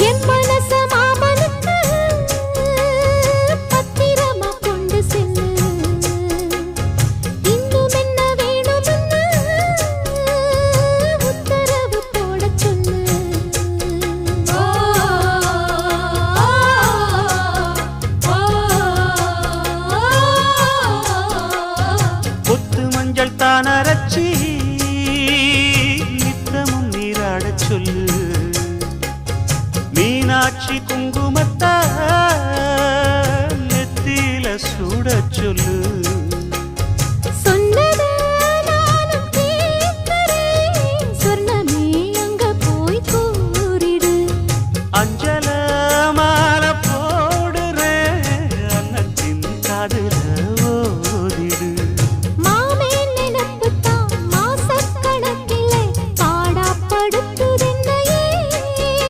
என் மனச மாமனுக்கு பத்திரமா கொண்டு செல்லு. இன்னும் என்ன வேணும்னு உத்தரவு போட சொல்லு. கொத்து மஞ்சள் தானரச்சி நித்தமும் நீராடச் சொல்லு. மீனாட்சி குங்குமத்த நெத்தியில சூடச் சொல்லு.